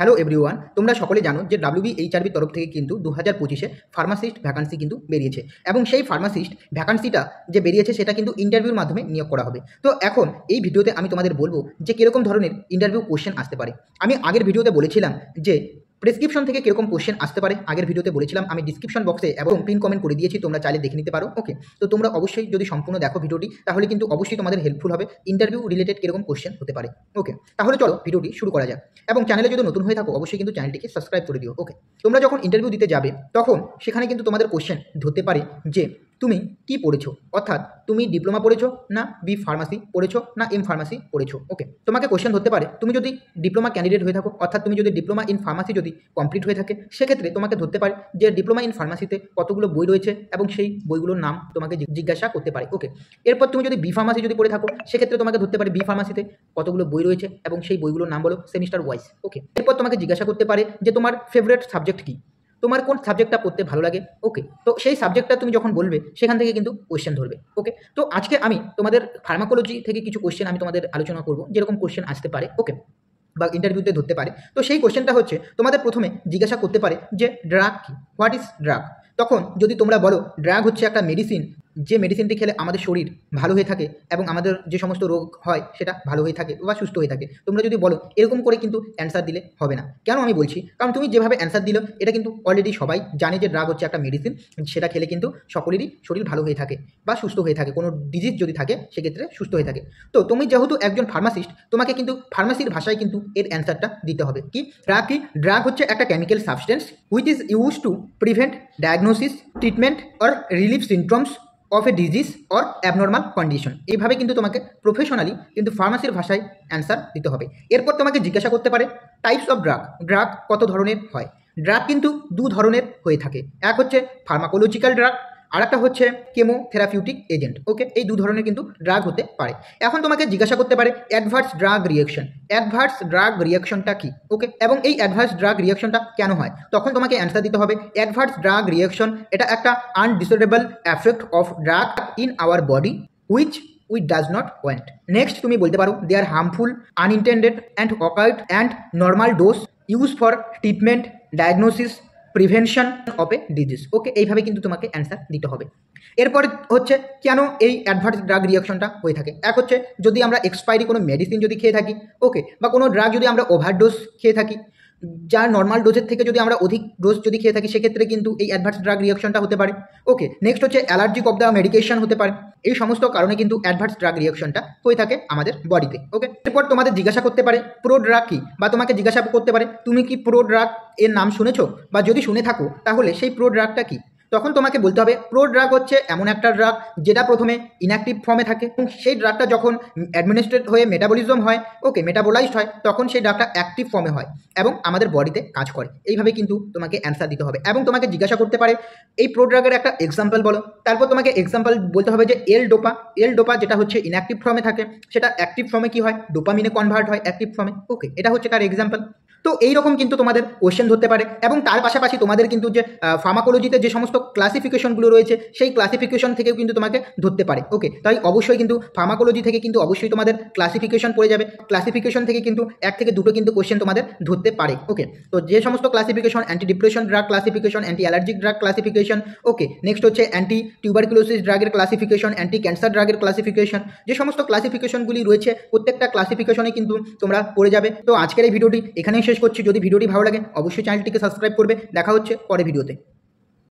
Hello everyone, তোমরা সকলে জানো যে WBHRB তরফ থেকে কিন্তু 2025-এ ফার্মাসিস্ট ভ্যাকান্সি কিন্তু বেরিয়েছে এবং সেই ফার্মাসিস্ট ভ্যাকান্সিটা যে বেরিয়েছে সেটা কিন্তু ইন্টারভিউর মাধ্যমে নিয়োগ করা হবে। তো এখন এই ভিডিওতে আমি তোমাদের বলবো যে কীরকম ধরনের ইন্টারভিউ কোশ্চেন আসতে পারে। আমি আগের ভিডিওতে বলেছিলাম যে প্রেসক্রিপশন থেকে কীরকম কোশ্চেন আসতে পারে, আগের ভিডিওতে বলেছিলাম, আমি ডিসক্রিপশন বক্সে এবং পিন কমেন্ট করে দিয়েছি, তোমরা চাইলে দেখে নিতে পারো। ওকে, তো তোমরা অবশ্যই যদি সম্পূর্ণ দেখো ভিডিওটি তাহলে কিন্তু অবশ্যই তোমাদের হেল্পফুল হবে ইন্টারভিউ রিলেটেড কীরকম কোশ্চেন হতে পারে। ওকে, তাহলে চলো ভিডিওটি শুরু করা যাক এবং চ্যানেলে যদি নতুন হয়ে থাকো অবশ্যই কিন্তু চ্যানেলটিকে সাবস্ক্রাইব করে দিও। ওকে, তোমরা যখন ইন্টারভিউ দিতে যাবে তখন সেখানে কিন্তু তোমাদের কোশ্চেন ধরতে পারে যে তুমি কি পড়েছো, অর্থাৎ তুমি ডিপ্লোমা পড়েছো না বি ফার্মাসি পড়েছো না এম ফার্মাসি পড়েছো। ওকে, তোমাকে কোশ্চেন ধরতে পারে তুমি যদি ডিপ্লোমা ক্যান্ডিডেট হয়ে থাকো, অর্থাৎ তুমি যদি ডিপ্লোমা ইন ফার্মাসি যদি কমপ্লিট হয়ে থাকে সেক্ষেত্রে তোমাকে ধরতে পারে যে ডিপ্লোমা ইন ফার্মাসিতে কতগুলো বই রয়েছে এবং সেই বইগুলোর নাম তোমাকে জিজ্ঞাসা করতে পারে। ওকে, এরপর তুমি যদি বি ফার্মাসি যদি পড়ে থাকো সেক্ষেত্রে তোমাকে ধরতে পারে বি ফার্মাসিতে কতগুলো বই রয়েছে এবং সেই বইগুলোর নাম বলো সেমিস্টার ওয়াইজ। ওকে, এরপর তোমাকে জিজ্ঞাসা করতে পারে যে তোমার ফেভারিট সাবজেক্ট কী, তোমার কোন সাবজেক্টটা পড়তে ভালো লাগে। ওকে, তো সেই সাবজেক্টটা তুমি যখন বলবে সেখান থেকে কিন্তু কোশ্চেন ধরবে। ওকে, তো আজকে আমি তোমাদের ফার্মাকোলজি থেকে কিছু কোশ্চেন আমি তোমাদের আলোচনা করবো যেরকম কোশ্চেন আসতে পারে। ওকে, বা ইন্টারভিউতে ধরতে পারে। তো সেই কোশ্চেনটা হচ্ছে তোমাদের প্রথমে জিজ্ঞাসা করতে পারে যে ড্রাগ কী, হোয়াট ইজ ড্রাগ। তখন যদি তোমরা বলো ড্রাগ হচ্ছে একটা মেডিসিন, যে মেডিসিনটি খেলে আমাদের শরীর ভালো হয়ে থাকে এবং আমাদের যে সমস্ত রোগ হয় সেটা ভালো হয়ে থাকে বা সুস্থ হয়ে থাকে, তোমরা যদি বলো এরকম করে কিন্তু অ্যান্সার দিলে হবে না। কেন আমি বলছি, কারণ তুমি যেভাবে অ্যান্সার দিলো এটা কিন্তু অলরেডি সবাই জানে যে ড্রাগ হচ্ছে একটা মেডিসিন, সেটা খেলে কিন্তু সকলেরই শরীর ভালো হয়ে থাকে বা সুস্থ হয়ে থাকে, কোনো ডিজিজ যদি থাকে সেক্ষেত্রে সুস্থ হয়ে থাকে। তো তুমি যেহেতু একজন ফার্মাসিস্ট তোমাকে কিন্তু ফার্মাসির ভাষায় কিন্তু এর অ্যান্সারটা দিতে হবে। কি ড্রাগ কি? ড্রাগ হচ্ছে একটা chemical substance which is use to prevent, diagnosis, treatment or relief symptoms of a disease or abnormal condition. এইভাবে কিন্তু তোমাকে প্রফেশনালি কিন্তু ফার্মাসির ভাষায় অ্যান্সার দিতে হবে। এরপর তোমাকে জিজ্ঞাসা করতে পারে টাইপস অফ ড্রাগ, ড্রাগ কত ধরনের হয়। ড্রাগ কিন্তু দু ধরনের হয়ে থাকে, এক হচ্ছে ফার্মাকোলজিক্যাল ড্রাগ আর একটা হচ্ছে কেমোথেরাপিউটিক এজেন্ট। ওকে, এই দু ধরনের কিন্তু ড্রাগ হতে পারে। এখন তোমাকে জিজ্ঞাসা করতে পারে adverse drug reaction, adverse drug রিয়াকশনটা কি। ওকে, এবং এই অ্যাডভার্স ড্রাগ রিয়াকশনটা কেন হয়, তখন তোমাকে অ্যান্সার দিতে হবে অ্যাডভার্স ড্রাগ রিয়াকশন এটা একটা undesirable effect of drug in our body which we does not want. Next তুমি বলতে পারো they are harmful, unintended and occurred and normal dose use for treatment, diagnosis, prevention of a disease. Okay, এইভাবে কিন্তু তোমাকে answer দিতে হবে। এরপর হচ্ছে কেন এই অ্যাডভার্স ড্রাগ রিয়াকশনটা হয়ে থাকে। এক হচ্ছে যদি আমরা এক্সপায়ারি কোনো মেডিসিন যদি খেয়ে থাকি, ওকে, বা কোনো ড্রাগ যদি আমরা ওভারডোজ খেয়ে থাকি, যার নর্মাল ডোজের থেকে যদি আমরা অধিক ডোজ যদি খেয়ে থাকি সেক্ষেত্রে কিন্তু এই অ্যাডভার্স ড্রাগ রিয়াকশনটা হতে পারে। ওকে, নেক্সট হচ্ছে অ্যালার্জিক অফ দ্য মেডিকেশন হতে পারে। এই সমস্ত কারণে কিন্তু অ্যাডভার্স ড্রাগ রিয়াকশনটা হয়ে থাকে আমাদের বডিতে। ওকে, এরপর তোমাদের জিজ্ঞাসা করতে পারে প্রো ড্রাগ কী, বা তোমাকে জিজ্ঞাসা করতে পারে তুমি কি প্রো ড্রাগ এর নাম শুনেছো, বা যদি শুনে থাকো তাহলে সেই প্রো ড্রাগটা কী। তখন তোমাকে বলতে হবে প্রো ড্রাগ হচ্ছে এমন একটা ড্রাগ যেটা প্রথমে ইনঅ্যাক্টিভ ফর্মে থাকে এবং সেই ড্রাগটা যখন অ্যাডমিনিস্ট্রেট হয়ে মেটাবলিজম হয়, ওকে, মেটাবোলাইজড হয়, তখন সেই ড্রাগটা অ্যাক্টিভ ফর্মে হয় এবং আমাদের বডিতে কাজ করে। এইভাবে কিন্তু তোমাকে অ্যান্সার দিতে হবে এবং তোমাকে জিজ্ঞাসা করতে পারে এই প্রো ড্রাগের একটা এক্সাম্পল বলো। তারপর তোমাকে এক্সাম্পল বলতে হবে যে এল ডোপা যেটা হচ্ছে ইনঅ্যাক্টিভ ফর্মে থাকে সেটা অ্যাক্টিভ ফর্মে কী হয়, ডোপামিনে কনভার্ট হয় অ্যাক্টিভ ফর্মে। ওকে, এটা হচ্ছে তার এক্সাম্পল। তো এইরকম কিন্তু তোমাদের কোশ্চেন ধরতে পারে এবং তার পাশাপাশি তোমাদের কিন্তু যে ফার্মাকোলজিতে যে সমস্ত ক্লাসিফিকেশনগুলো রয়েছে সেই ক্লাসিফিকেশন থেকেও কিন্তু তোমাকে ধরতে পারে। ওকে, তাই অবশ্যই কিন্তু ফার্মাকোলজি থেকে কিন্তু অবশ্যই তোমাদের ক্লাসিফিকেশন পড়ে যাবে, ক্লাসিফিকেশন থেকে কিন্তু এক থেকে দুটো কিন্তু কোশ্চেন তোমাদের ধরতে পারে। ওকে, তো যে সমস্ত classification anti depression drug classification, anti allergic drug classification, okay, next হচ্ছে অ্যান্টি টিউবারকুলোসিস ড্রাগের ক্লাসিফিকেশন, অ্যান্টি ক্যান্সার ড্রাগের ক্লাসিফিকেশন, যে সমস্ত ক্লাসিফিকেশনগুলি রয়েছে প্রত্যেকটা ক্লাসিফিকেশনে কিন্তু তোমরা পড়ে যাবে। তো আজকের এই ভিডিওটি এখানেই শেষ করছি। যদি ভিডিওটি ভালো লাগে অবশ্যই চ্যানেলটিকে সাবস্ক্রাইব করবে। দেখা হচ্ছে পরে ভিডিওতে।